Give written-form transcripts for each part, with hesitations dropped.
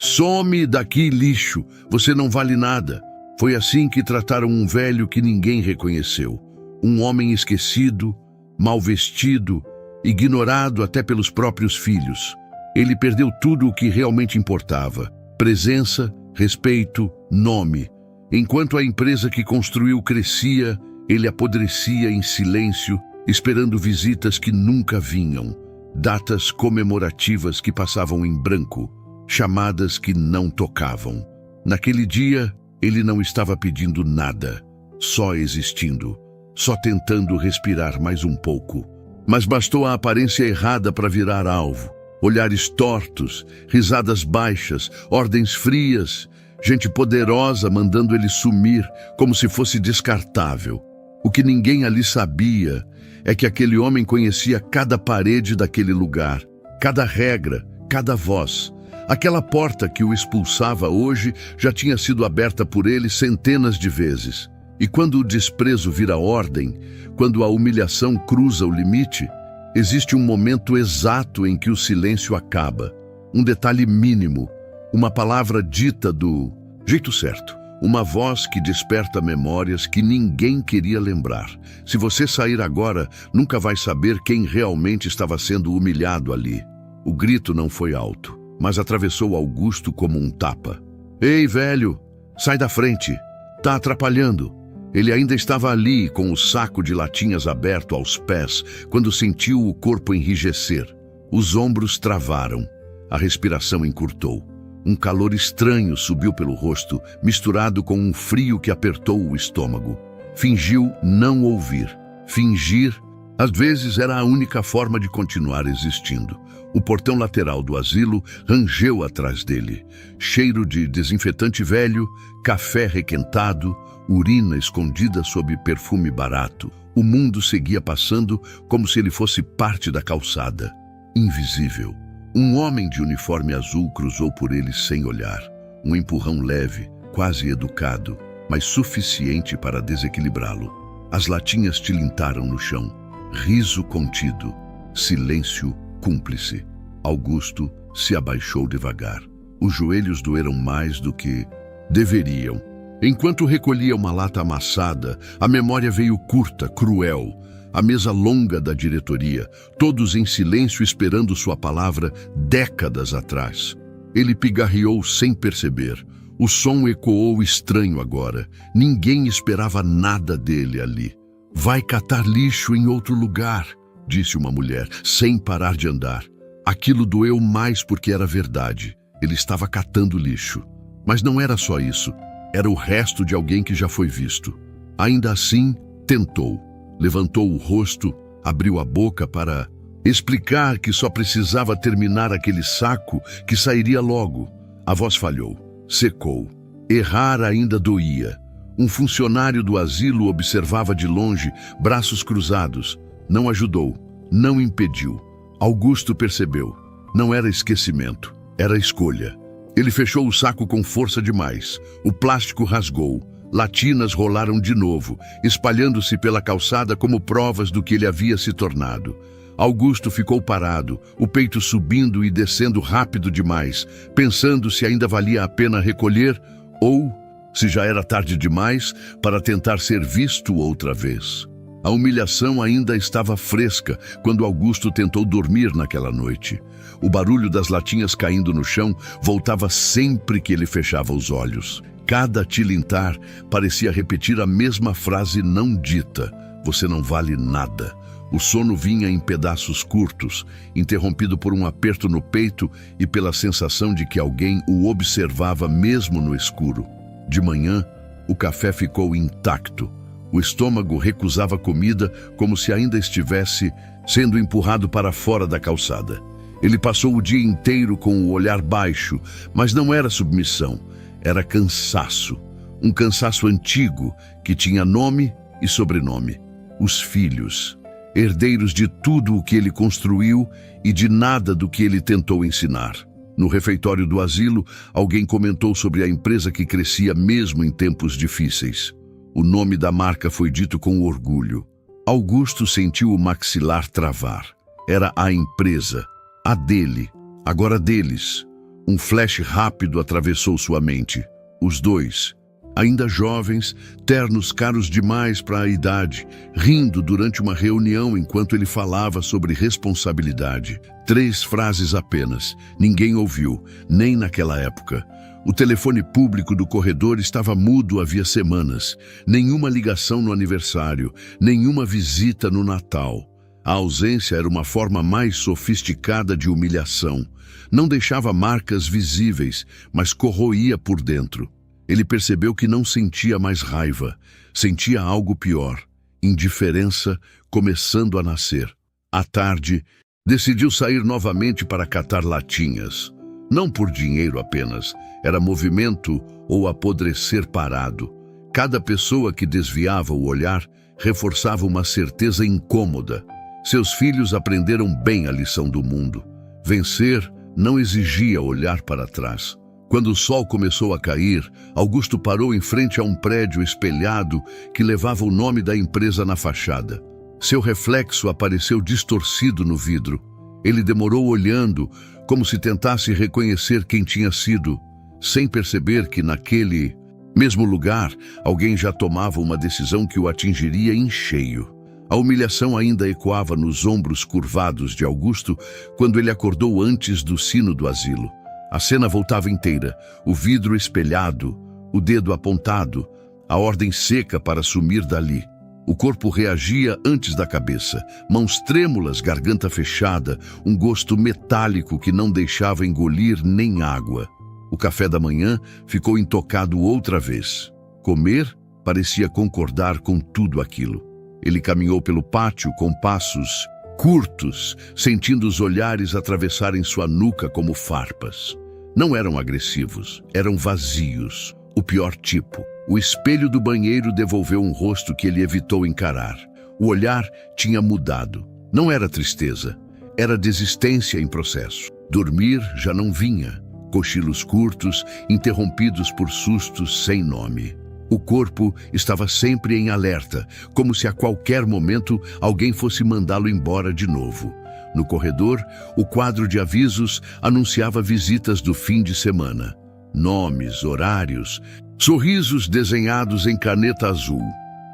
Some daqui, lixo, você não vale nada. Foi assim que trataram um velho que ninguém reconheceu. Um homem esquecido, mal vestido, ignorado até pelos próprios filhos. Ele perdeu tudo o que realmente importava: presença, respeito, nome. Enquanto a empresa que construiu crescia, ele apodrecia em silêncio, esperando visitas que nunca vinham, datas comemorativas que passavam em branco, chamadas que não tocavam. Naquele dia, ele não estava pedindo nada, só existindo, só tentando respirar mais um pouco. Mas bastou a aparência errada para virar alvo. Olhares tortos, risadas baixas, ordens frias, gente poderosa mandando ele sumir como se fosse descartável. O que ninguém ali sabia é que aquele homem conhecia cada parede daquele lugar, cada regra, cada voz. Aquela porta que o expulsava hoje já tinha sido aberta por ele centenas de vezes. E quando o desprezo vira ordem, quando a humilhação cruza o limite, existe um momento exato em que o silêncio acaba. Um detalhe mínimo, uma palavra dita do jeito certo. Uma voz que desperta memórias que ninguém queria lembrar. Se você sair agora, nunca vai saber quem realmente estava sendo humilhado ali. O grito não foi alto, mas atravessou Augusto como um tapa. Ei, velho, sai da frente. Tá atrapalhando. Ele ainda estava ali, com o saco de latinhas aberto aos pés, quando sentiu o corpo enrijecer. Os ombros travaram. A respiração encurtou. Um calor estranho subiu pelo rosto, misturado com um frio que apertou o estômago. Fingiu não ouvir. Fingir, às vezes, era a única forma de continuar existindo. O portão lateral do asilo rangeu atrás dele. Cheiro de desinfetante velho, café requentado, urina escondida sob perfume barato. O mundo seguia passando como se ele fosse parte da calçada. Invisível. Um homem de uniforme azul cruzou por ele sem olhar. Um empurrão leve, quase educado, mas suficiente para desequilibrá-lo. As latinhas tilintaram no chão. Riso contido. Silêncio cúmplice. Augusto se abaixou devagar. Os joelhos doeram mais do que deveriam. Enquanto recolhia uma lata amassada, a memória veio curta, cruel. A mesa longa da diretoria, todos em silêncio esperando sua palavra décadas atrás. Ele pigarreou sem perceber. O som ecoou estranho agora. Ninguém esperava nada dele ali. Vai catar lixo em outro lugar, disse uma mulher, sem parar de andar. Aquilo doeu mais porque era verdade. Ele estava catando lixo. Mas não era só isso. Era o resto de alguém que já foi visto. Ainda assim, tentou. Levantou o rosto, abriu a boca para explicar que só precisava terminar aquele saco que sairia logo. A voz falhou, secou. Errar ainda doía. Um funcionário do asilo observava de longe, braços cruzados. Não ajudou, não impediu. Augusto percebeu. Não era esquecimento, era escolha. Ele fechou o saco com força demais. O plástico rasgou. Latinas rolaram de novo, espalhando-se pela calçada como provas do que ele havia se tornado. Augusto ficou parado, o peito subindo e descendo rápido demais, pensando se ainda valia a pena recolher ou se já era tarde demais para tentar ser visto outra vez. A humilhação ainda estava fresca quando Augusto tentou dormir naquela noite. O barulho das latinhas caindo no chão voltava sempre que ele fechava os olhos. Cada tilintar parecia repetir a mesma frase não dita: você não vale nada. O sono vinha em pedaços curtos, interrompido por um aperto no peito e pela sensação de que alguém o observava mesmo no escuro. De manhã, o café ficou intacto. O estômago recusava comida como se ainda estivesse sendo empurrado para fora da calçada. Ele passou o dia inteiro com o olhar baixo, mas não era submissão. Era cansaço, um cansaço antigo que tinha nome e sobrenome. Os filhos, herdeiros de tudo o que ele construiu e de nada do que ele tentou ensinar. No refeitório do asilo, alguém comentou sobre a empresa que crescia mesmo em tempos difíceis. O nome da marca foi dito com orgulho. Augusto sentiu o maxilar travar. Era a empresa, a dele, agora deles. Um flash rápido atravessou sua mente. Os dois, ainda jovens, ternos caros demais para a idade, rindo durante uma reunião enquanto ele falava sobre responsabilidade. 3 frases apenas. Ninguém ouviu, nem naquela época. O telefone público do corredor estava mudo havia semanas. Nenhuma ligação no aniversário, nenhuma visita no Natal. A ausência era uma forma mais sofisticada de humilhação. Não deixava marcas visíveis, mas corroía por dentro. Ele percebeu que não sentia mais raiva, sentia algo pior, indiferença começando a nascer. À tarde, decidiu sair novamente para catar latinhas. Não por dinheiro apenas, era movimento ou apodrecer parado. Cada pessoa que desviava o olhar reforçava uma certeza incômoda. Seus filhos aprenderam bem a lição do mundo. Vencer não exigia olhar para trás. Quando o sol começou a cair, Augusto parou em frente a um prédio espelhado que levava o nome da empresa na fachada. Seu reflexo apareceu distorcido no vidro. Ele demorou olhando, como se tentasse reconhecer quem tinha sido, sem perceber que naquele mesmo lugar alguém já tomava uma decisão que o atingiria em cheio. A humilhação ainda ecoava nos ombros curvados de Augusto quando ele acordou antes do sino do asilo. A cena voltava inteira, o vidro espelhado, o dedo apontado, a ordem seca para sumir dali. O corpo reagia antes da cabeça, mãos trêmulas, garganta fechada, um gosto metálico que não deixava engolir nem água. O café da manhã ficou intocado outra vez. Comer parecia concordar com tudo aquilo. Ele caminhou pelo pátio com passos curtos, sentindo os olhares atravessarem sua nuca como farpas. Não eram agressivos, eram vazios, o pior tipo. O espelho do banheiro devolveu um rosto que ele evitou encarar. O olhar tinha mudado. Não era tristeza, era desistência em processo. Dormir já não vinha. Cochilos curtos, interrompidos por sustos sem nome. O corpo estava sempre em alerta, como se a qualquer momento alguém fosse mandá-lo embora de novo. No corredor, o quadro de avisos anunciava visitas do fim de semana. Nomes, horários, sorrisos desenhados em caneta azul.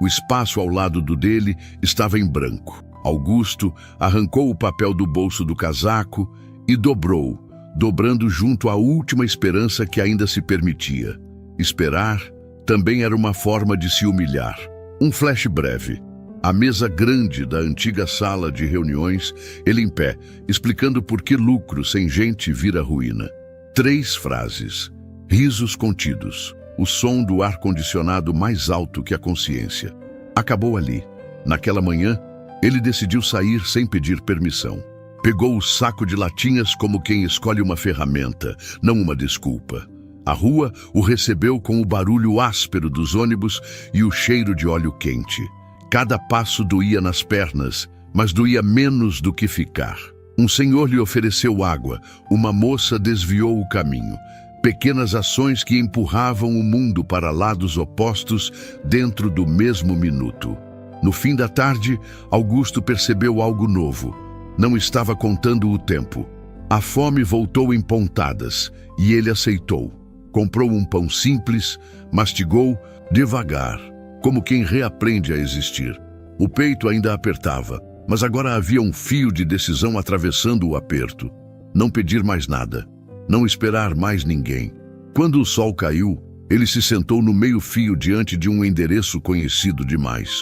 O espaço ao lado do dele estava em branco. Augusto arrancou o papel do bolso do casaco e dobrando junto à última esperança que ainda se permitia. Esperar também era uma forma de se humilhar. Um flash breve. A mesa grande da antiga sala de reuniões, ele em pé, explicando por que lucro sem gente vira ruína. 3 frases. Risos contidos. O som do ar-condicionado mais alto que a consciência. Acabou ali. Naquela manhã, ele decidiu sair sem pedir permissão. Pegou o saco de latinhas como quem escolhe uma ferramenta, não uma desculpa. A rua o recebeu com o barulho áspero dos ônibus e o cheiro de óleo quente. Cada passo doía nas pernas, mas doía menos do que ficar. Um senhor lhe ofereceu água, uma moça desviou o caminho. Pequenas ações que empurravam o mundo para lados opostos dentro do mesmo minuto. No fim da tarde, Augusto percebeu algo novo. Não estava contando o tempo. A fome voltou em pontadas e ele aceitou. Comprou um pão simples, mastigou devagar, como quem reaprende a existir. O peito ainda apertava, mas agora havia um fio de decisão atravessando o aperto. Não pedir mais nada, não esperar mais ninguém. Quando o sol caiu, ele se sentou no meio-fio diante de um endereço conhecido demais.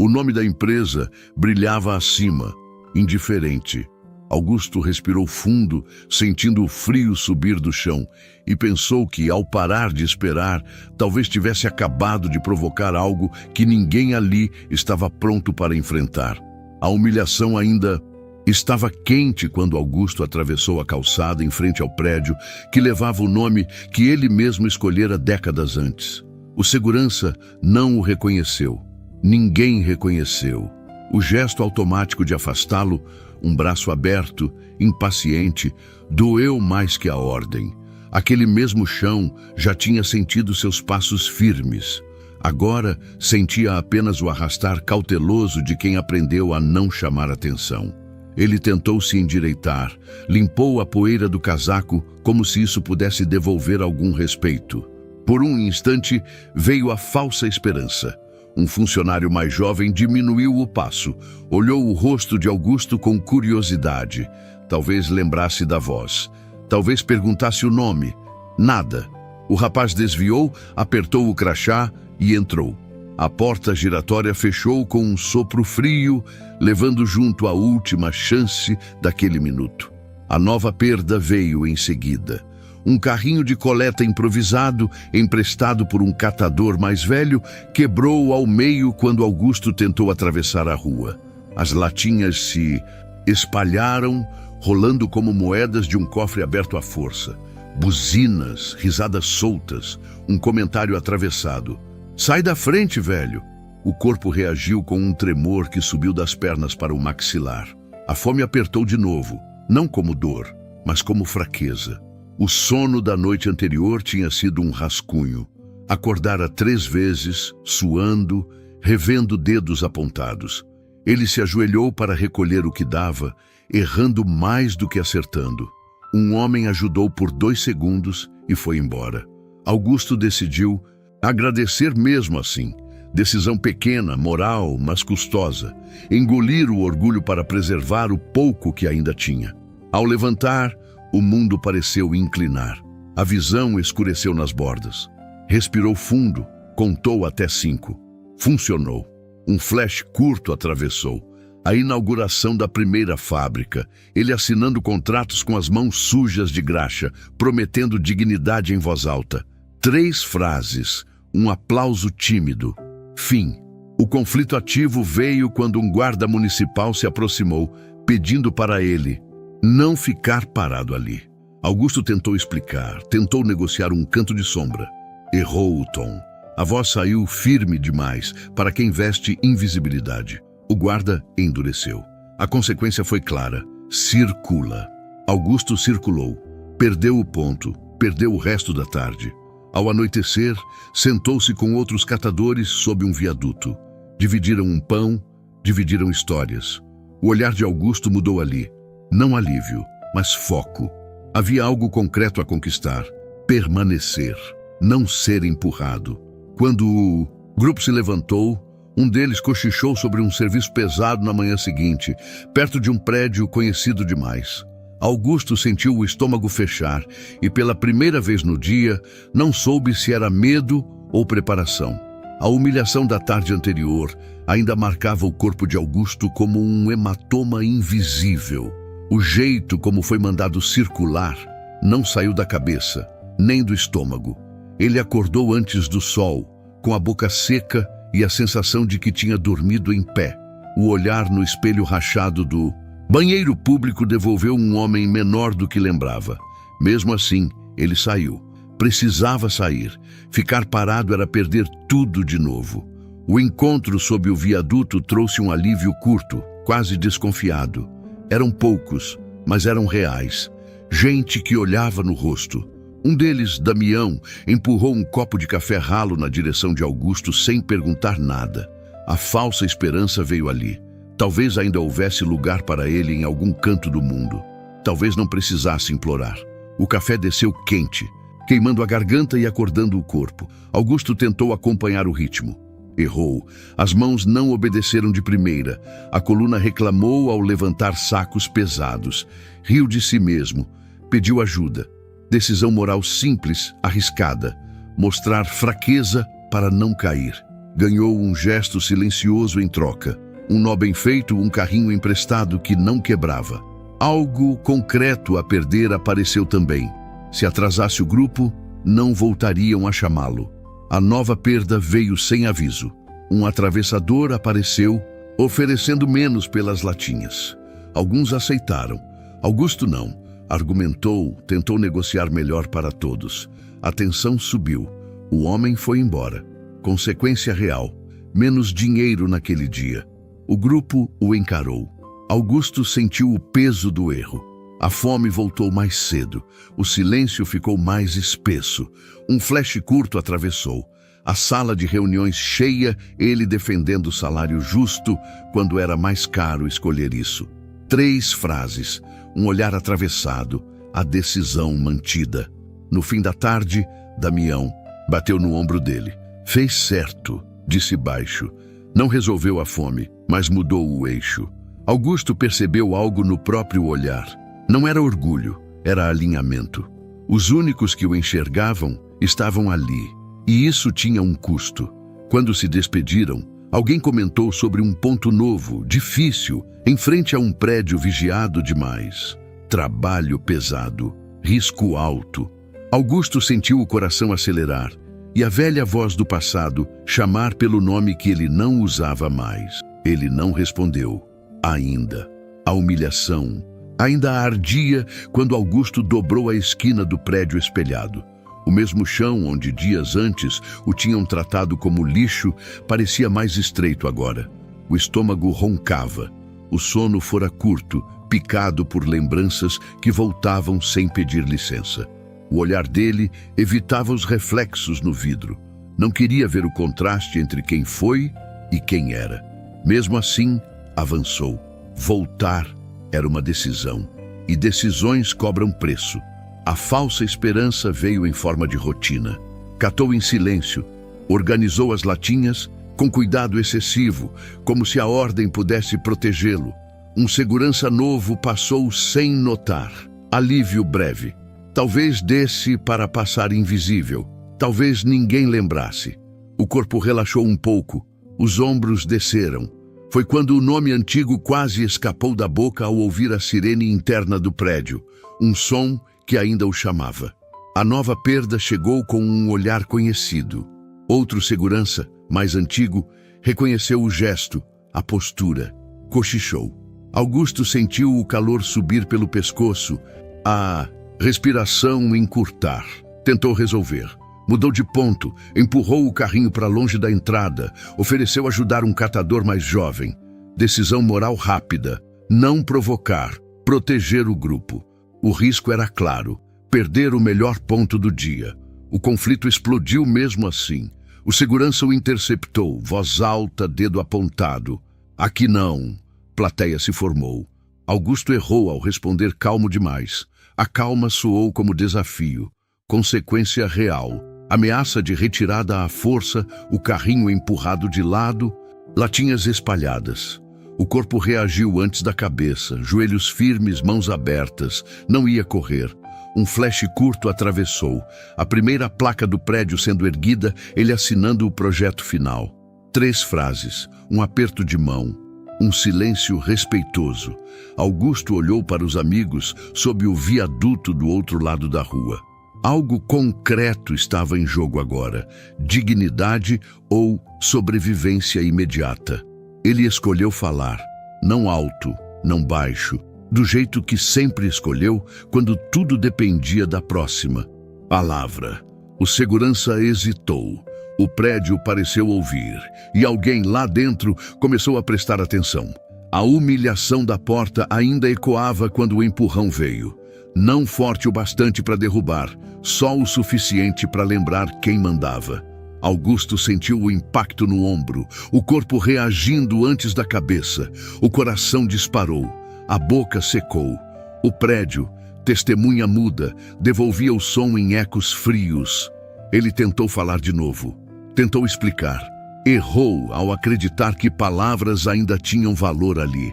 O nome da empresa brilhava acima, indiferente. Augusto respirou fundo, sentindo o frio subir do chão, e pensou que, ao parar de esperar, talvez tivesse acabado de provocar algo que ninguém ali estava pronto para enfrentar. A humilhação ainda estava quente quando Augusto atravessou a calçada em frente ao prédio que levava o nome que ele mesmo escolhera décadas antes. O segurança não o reconheceu. Ninguém reconheceu. O gesto automático de afastá-lo, um braço aberto, impaciente, doeu mais que a ordem. Aquele mesmo chão já tinha sentido seus passos firmes. Agora sentia apenas o arrastar cauteloso de quem aprendeu a não chamar atenção. Ele tentou se endireitar, limpou a poeira do casaco como se isso pudesse devolver algum respeito. Por um instante, veio a falsa esperança. Um funcionário mais jovem diminuiu o passo, olhou o rosto de Augusto com curiosidade. Talvez lembrasse da voz. Talvez perguntasse o nome. Nada. O rapaz desviou, apertou o crachá e entrou. A porta giratória fechou com um sopro frio, levando junto a última chance daquele minuto. A nova perda veio em seguida. Um carrinho de coleta improvisado, emprestado por um catador mais velho, quebrou ao meio quando Augusto tentou atravessar a rua. As latinhas se espalharam, rolando como moedas de um cofre aberto à força. Buzinas, risadas soltas, um comentário atravessado. "Sai da frente, velho!" O corpo reagiu com um tremor que subiu das pernas para o maxilar. A fome apertou de novo, não como dor, mas como fraqueza. O sono da noite anterior tinha sido um rascunho. Acordara 3 vezes, suando, revendo dedos apontados. Ele se ajoelhou para recolher o que dava, errando mais do que acertando. Um homem ajudou por 2 segundos e foi embora. Augusto decidiu agradecer mesmo assim. Decisão pequena, moral, mas custosa. Engolir o orgulho para preservar o pouco que ainda tinha. Ao levantar, o mundo pareceu inclinar. A visão escureceu nas bordas. Respirou fundo, contou até 5. Funcionou. Um flash curto atravessou. A inauguração da primeira fábrica, ele assinando contratos com as mãos sujas de graxa, prometendo dignidade em voz alta. 3 frases, um aplauso tímido. Fim. O conflito ativo veio quando um guarda municipal se aproximou, pedindo para ele não ficar parado ali. Augusto tentou explicar, tentou negociar um canto de sombra. Errou o tom. A voz saiu firme demais para quem veste invisibilidade. O guarda endureceu. A consequência foi clara. Circula. Augusto circulou. Perdeu o ponto. Perdeu o resto da tarde. Ao anoitecer, sentou-se com outros catadores sob um viaduto. Dividiram um pão, dividiram histórias. O olhar de Augusto mudou ali. Não alívio, mas foco. Havia algo concreto a conquistar. Permanecer. Não ser empurrado. Quando o grupo se levantou, um deles cochichou sobre um serviço pesado na manhã seguinte, perto de um prédio conhecido demais. Augusto sentiu o estômago fechar e, pela primeira vez no dia, não soube se era medo ou preparação. A humilhação da tarde anterior ainda marcava o corpo de Augusto como um hematoma invisível. O jeito como foi mandado circular não saiu da cabeça, nem do estômago. Ele acordou antes do sol, com a boca seca e a sensação de que tinha dormido em pé. O olhar no espelho rachado do banheiro público devolveu um homem menor do que lembrava. Mesmo assim, ele saiu. Precisava sair. Ficar parado era perder tudo de novo. O encontro sob o viaduto trouxe um alívio curto, quase desconfiado. Eram poucos, mas eram reais. Gente que olhava no rosto. Um deles, Damião, empurrou um copo de café ralo na direção de Augusto sem perguntar nada. A falsa esperança veio ali. Talvez ainda houvesse lugar para ele em algum canto do mundo. Talvez não precisasse implorar. O café desceu quente, queimando a garganta e acordando o corpo. Augusto tentou acompanhar o ritmo. Errou. As mãos não obedeceram de primeira. A coluna reclamou ao levantar sacos pesados. Riu de si mesmo. Pediu ajuda. Decisão moral simples, arriscada. Mostrar fraqueza para não cair. Ganhou um gesto silencioso em troca. Um nó bem feito, um carrinho emprestado que não quebrava. Algo concreto a perder apareceu também. Se atrasasse o grupo, não voltariam a chamá-lo. A nova perda veio sem aviso. Um atravessador apareceu, oferecendo menos pelas latinhas. Alguns aceitaram. Augusto não. Argumentou, tentou negociar melhor para todos. A tensão subiu. O homem foi embora. Consequência real. Menos dinheiro naquele dia. O grupo o encarou. Augusto sentiu o peso do erro. A fome voltou mais cedo. O silêncio ficou mais espesso. Um flash curto atravessou. A sala de reuniões cheia, ele defendendo o salário justo, quando era mais caro escolher isso. 3 frases, um olhar atravessado, a decisão mantida. No fim da tarde, Damião bateu no ombro dele. Fez certo, disse baixo. Não resolveu a fome, mas mudou o eixo. Augusto percebeu algo no próprio olhar. Não era orgulho, era alinhamento. Os únicos que o enxergavam estavam ali, e isso tinha um custo. Quando se despediram, alguém comentou sobre um ponto novo, difícil, em frente a um prédio vigiado demais. Trabalho pesado, risco alto. Augusto sentiu o coração acelerar e a velha voz do passado chamar pelo nome que ele não usava mais. Ele não respondeu. Ainda. A humilhação ainda ardia quando Augusto dobrou a esquina do prédio espelhado. O mesmo chão onde dias antes o tinham tratado como lixo parecia mais estreito agora. O estômago roncava. O sono fora curto, picado por lembranças que voltavam sem pedir licença. O olhar dele evitava os reflexos no vidro. Não queria ver o contraste entre quem foi e quem era. Mesmo assim, avançou. Voltar era uma decisão, e decisões cobram preço. A falsa esperança veio em forma de rotina. Catou em silêncio, organizou as latinhas com cuidado excessivo, como se a ordem pudesse protegê-lo. Um segurança novo passou sem notar. Alívio breve. Talvez desse para passar invisível. Talvez ninguém lembrasse. O corpo relaxou um pouco. Os ombros desceram. Foi quando o nome antigo quase escapou da boca ao ouvir a sirene interna do prédio. Um som que ainda o chamava. A nova perda chegou com um olhar conhecido. Outro segurança, mais antigo, reconheceu o gesto, a postura. Cochichou. Augusto sentiu o calor subir pelo pescoço, a respiração encurtar. Tentou resolver. Mudou de ponto, empurrou o carrinho para longe da entrada, ofereceu ajudar um catador mais jovem. Decisão moral rápida, não provocar, proteger o grupo. O risco era claro, perder o melhor ponto do dia. O conflito explodiu mesmo assim. O segurança o interceptou, voz alta, dedo apontado. Aqui não. Plateia se formou. Augusto errou ao responder calmo demais. A calma soou como desafio. Consequência real. Ameaça de retirada à força, o carrinho empurrado de lado, latinhas espalhadas. O corpo reagiu antes da cabeça, joelhos firmes, mãos abertas. Não ia correr. Um flash curto atravessou. A primeira placa do prédio sendo erguida, ele assinando o projeto final. 3 frases, um aperto de mão, um silêncio respeitoso. Augusto olhou para os amigos sob o viaduto do outro lado da rua. Algo concreto estava em jogo agora, dignidade ou sobrevivência imediata. Ele escolheu falar, não alto, não baixo, do jeito que sempre escolheu quando tudo dependia da próxima palavra. O segurança hesitou. O prédio pareceu ouvir, e alguém lá dentro começou a prestar atenção. A humilhação da porta ainda ecoava quando o empurrão veio. Não forte o bastante para derrubar, só o suficiente para lembrar quem mandava. Augusto sentiu o impacto no ombro, o corpo reagindo antes da cabeça. O coração disparou, a boca secou. O prédio, testemunha muda, devolvia o som em ecos frios. Ele tentou falar de novo, tentou explicar. Errou ao acreditar que palavras ainda tinham valor ali.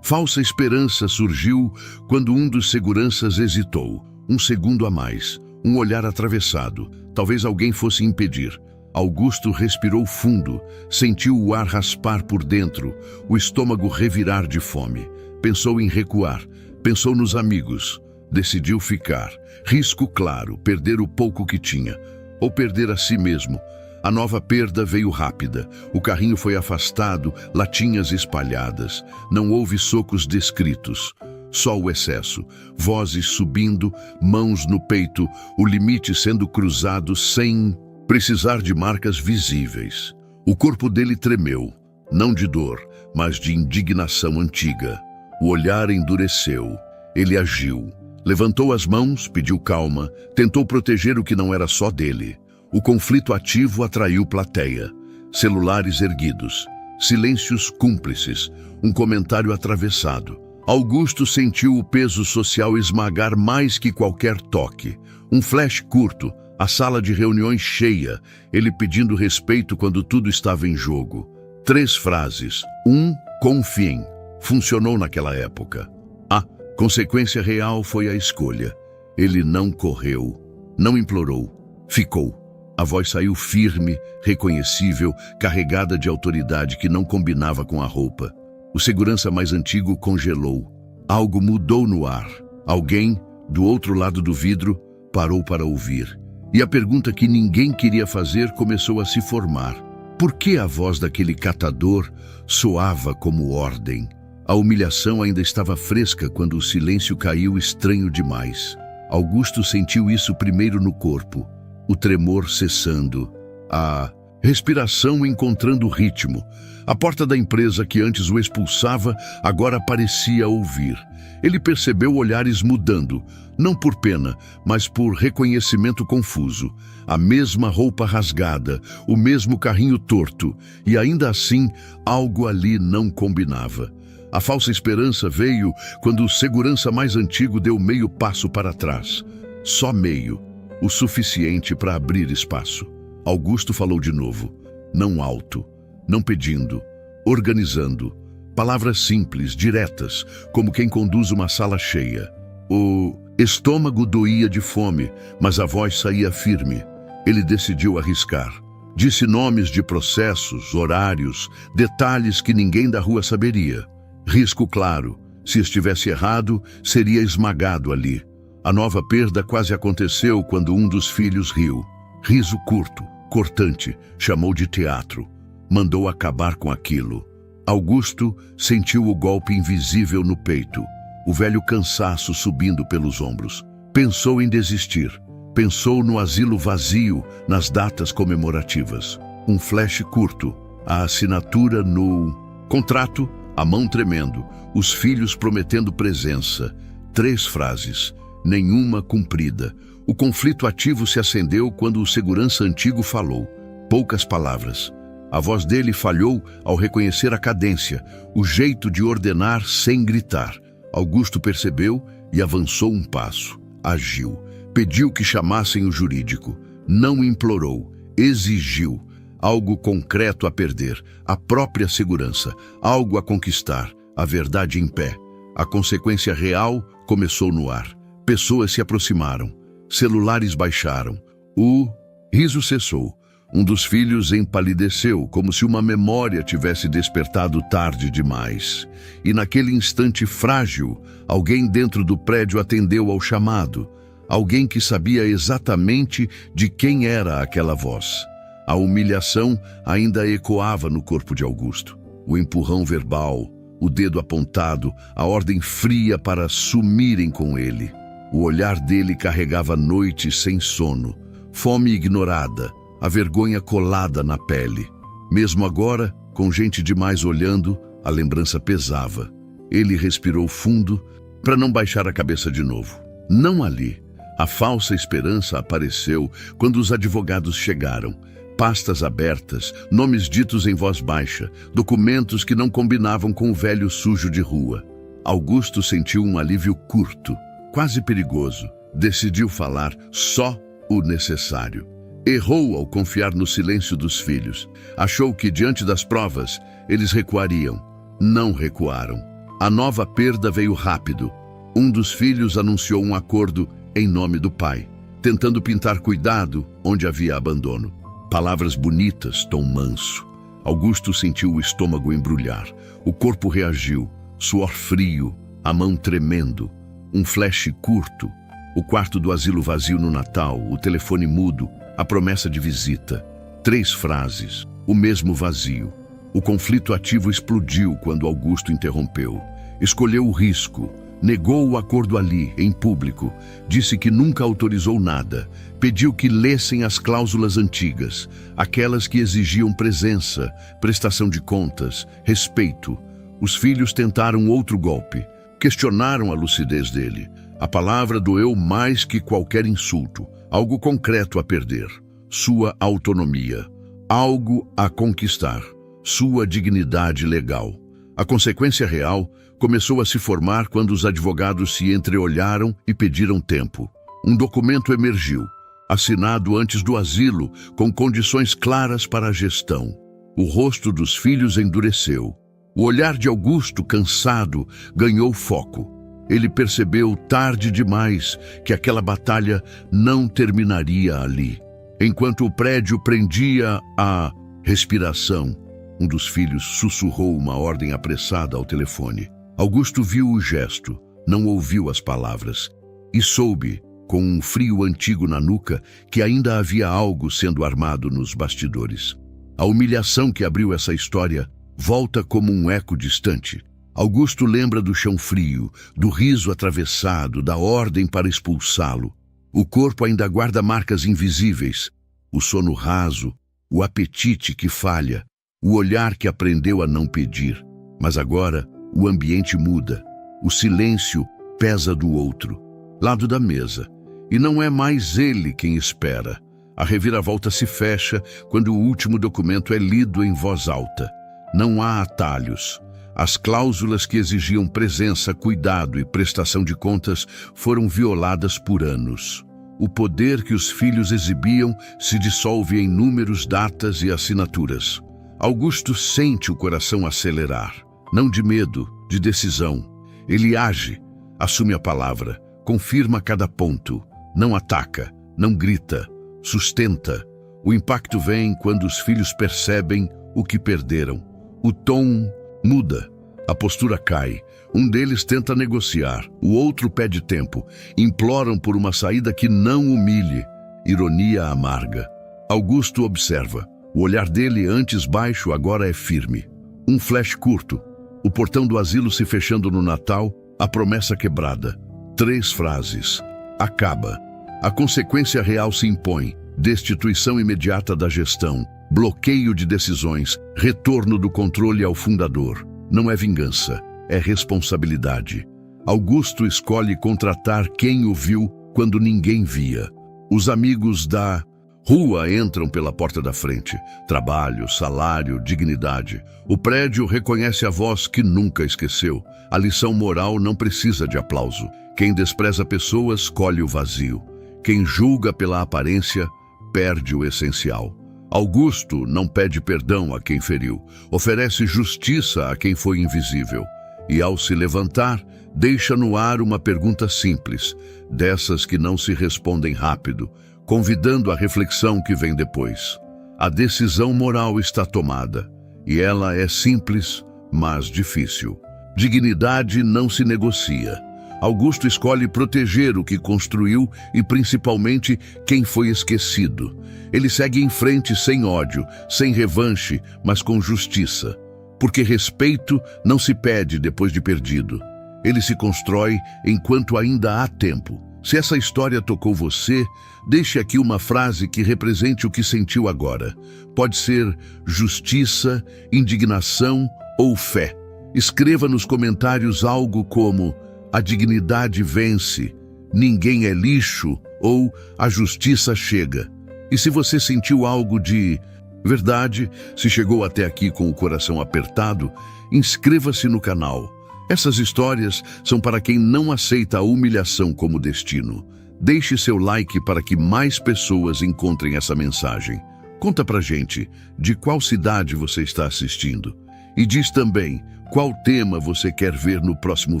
Falsa esperança surgiu quando um dos seguranças hesitou. Um segundo a mais, um olhar atravessado. Talvez alguém fosse impedir. Augusto respirou fundo, sentiu o ar raspar por dentro, o estômago revirar de fome. Pensou em recuar, pensou nos amigos. Decidiu ficar. Risco claro, perder o pouco que tinha. Ou perder a si mesmo. A nova perda veio rápida. O carrinho foi afastado, latinhas espalhadas. Não houve socos descritos. Só o excesso. Vozes subindo, mãos no peito, o limite sendo cruzado sem precisar de marcas visíveis. O corpo dele tremeu, não de dor, mas de indignação antiga. O olhar endureceu. Ele agiu. Levantou as mãos, pediu calma, tentou proteger o que não era só dele. O conflito ativo atraiu plateia. Celulares erguidos, silêncios cúmplices, um comentário atravessado. Augusto sentiu o peso social esmagar mais que qualquer toque. Um flash curto, a sala de reuniões cheia, ele pedindo respeito quando tudo estava em jogo. 3 frases. 1. Confiem. Funcionou naquela época. A consequência real foi a escolha. Ele não correu, não implorou, ficou. A voz saiu firme, reconhecível, carregada de autoridade que não combinava com a roupa. O segurança mais antigo congelou. Algo mudou no ar. Alguém, do outro lado do vidro, parou para ouvir. E a pergunta que ninguém queria fazer começou a se formar. Por que a voz daquele catador soava como ordem? A humilhação ainda estava fresca quando o silêncio caiu estranho demais. Augusto sentiu isso primeiro no corpo, o tremor cessando, a respiração encontrando ritmo. A porta da empresa que antes o expulsava agora parecia ouvir. Ele percebeu olhares mudando, não por pena, mas por reconhecimento confuso. A mesma roupa rasgada, o mesmo carrinho torto, e ainda assim algo ali não combinava. A falsa esperança veio quando o segurança mais antigo deu meio passo para trás. Só meio, o suficiente para abrir espaço. Augusto falou de novo, não alto, não pedindo, organizando. Palavras simples, diretas, como quem conduz uma sala cheia. O estômago doía de fome, mas a voz saía firme. Ele decidiu arriscar. Disse nomes de processos, horários, detalhes que ninguém da rua saberia. Risco claro. Se estivesse errado, seria esmagado ali. A nova perda quase aconteceu quando um dos filhos riu. Riso curto, cortante, chamou de teatro. Mandou acabar com aquilo. Augusto sentiu o golpe invisível no peito, o velho cansaço subindo pelos ombros. Pensou em desistir. Pensou no asilo vazio, nas datas comemorativas. Um flash curto, a assinatura no contrato, a mão tremendo, os filhos prometendo presença. 3 frases, nenhuma cumprida. O conflito ativo se acendeu quando o segurança antigo falou. Poucas palavras. A voz dele falhou ao reconhecer a cadência, o jeito de ordenar sem gritar. Augusto percebeu e avançou um passo. Agiu. Pediu que chamassem o jurídico. Não implorou. Exigiu. Algo concreto a perder, a própria segurança, algo a conquistar, a verdade em pé. A consequência real começou no ar. Pessoas se aproximaram, celulares baixaram. O riso cessou. Um dos filhos empalideceu, como se uma memória tivesse despertado tarde demais. E naquele instante frágil, alguém dentro do prédio atendeu ao chamado. Alguém que sabia exatamente de quem era aquela voz. A humilhação ainda ecoava no corpo de Augusto. O empurrão verbal, o dedo apontado, a ordem fria para sumirem com ele. O olhar dele carregava noites sem sono, fome ignorada, a vergonha colada na pele. Mesmo agora, com gente demais olhando, a lembrança pesava. Ele respirou fundo para não baixar a cabeça de novo. Não ali. A falsa esperança apareceu quando os advogados chegaram. Pastas abertas, nomes ditos em voz baixa, documentos que não combinavam com o velho sujo de rua. Augusto sentiu um alívio curto, quase perigoso. Decidiu falar só o necessário. Errou ao confiar no silêncio dos filhos. Achou que, diante das provas, eles recuariam. Não recuaram. A nova perda veio rápido. Um dos filhos anunciou um acordo em nome do pai, tentando pintar cuidado onde havia abandono. Palavras bonitas, tom manso. Augusto sentiu o estômago embrulhar. O corpo reagiu. Suor frio, a mão tremendo. Um flash curto. O quarto do asilo vazio no Natal, o telefone mudo, a promessa de visita. 3 frases. O mesmo vazio. O conflito ativo explodiu quando Augusto interrompeu. Escolheu o risco. Negou o acordo ali, em público. Disse que nunca autorizou nada. Pediu que lessem as cláusulas antigas, aquelas que exigiam presença, prestação de contas, respeito. Os filhos tentaram outro golpe. Questionaram a lucidez dele. A palavra doeu mais que qualquer insulto. Algo concreto a perder. Sua autonomia. Algo a conquistar. Sua dignidade legal. A consequência real começou a se formar quando os advogados se entreolharam e pediram tempo. Um documento emergiu, assinado antes do asilo, com condições claras para a gestão. O rosto dos filhos endureceu. O olhar de Augusto, cansado, ganhou foco. Ele percebeu tarde demais que aquela batalha não terminaria ali. Enquanto o prédio prendia a respiração, um dos filhos sussurrou uma ordem apressada ao telefone. Augusto viu o gesto, não ouviu as palavras, e soube, com um frio antigo na nuca, que ainda havia algo sendo armado nos bastidores. A humilhação que abriu essa história volta como um eco distante. Augusto lembra do chão frio, do riso atravessado, da ordem para expulsá-lo. O corpo ainda guarda marcas invisíveis, o sono raso, o apetite que falha, o olhar que aprendeu a não pedir. Mas agora o ambiente muda, o silêncio pesa do outro, lado da mesa, e não é mais ele quem espera. A reviravolta se fecha quando o último documento é lido em voz alta. Não há atalhos. As cláusulas que exigiam presença, cuidado e prestação de contas foram violadas por anos. O poder que os filhos exibiam se dissolve em números, datas e assinaturas. Augusto sente o coração acelerar, não de medo, de decisão. Ele age, assume a palavra, confirma cada ponto, não ataca, não grita, sustenta. O impacto vem quando os filhos percebem o que perderam. O tom muda, a postura cai. Um deles tenta negociar, o outro pede tempo. Imploram por uma saída que não humilhe. Ironia amarga. Augusto observa. O olhar dele, antes baixo, agora é firme. Um flash curto. O portão do asilo se fechando no Natal, a promessa quebrada. 3 frases. Acaba. A consequência real se impõe. Destituição imediata da gestão. Bloqueio de decisões. Retorno do controle ao fundador. Não é vingança, é responsabilidade. Augusto escolhe contratar quem o viu quando ninguém via. Os amigos da rua entram pela porta da frente. Trabalho, salário, dignidade. O prédio reconhece a voz que nunca esqueceu. A lição moral não precisa de aplauso. Quem despreza pessoas colhe o vazio. Quem julga pela aparência perde o essencial. Augusto não pede perdão a quem feriu, oferece justiça a quem foi invisível. E ao se levantar, deixa no ar uma pergunta simples, dessas que não se respondem rápido, convidando a reflexão que vem depois. A decisão moral está tomada, e ela é simples, mas difícil. Dignidade não se negocia. Augusto escolhe proteger o que construiu e principalmente quem foi esquecido. Ele segue em frente sem ódio, sem revanche, mas com justiça. Porque respeito não se pede depois de perdido. Ele se constrói enquanto ainda há tempo. Se essa história tocou você, deixe aqui uma frase que represente o que sentiu agora. Pode ser justiça, indignação ou fé. Escreva nos comentários algo como: a dignidade vence, ninguém é lixo ou a justiça chega. E se você sentiu algo de verdade, se chegou até aqui com o coração apertado, inscreva-se no canal. Essas histórias são para quem não aceita a humilhação como destino. Deixe seu like para que mais pessoas encontrem essa mensagem. Conta pra gente de qual cidade você está assistindo. E diz também qual tema você quer ver no próximo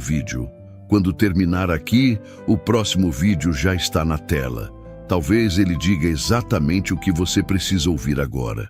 vídeo. Quando terminar aqui, o próximo vídeo já está na tela. Talvez ele diga exatamente o que você precisa ouvir agora.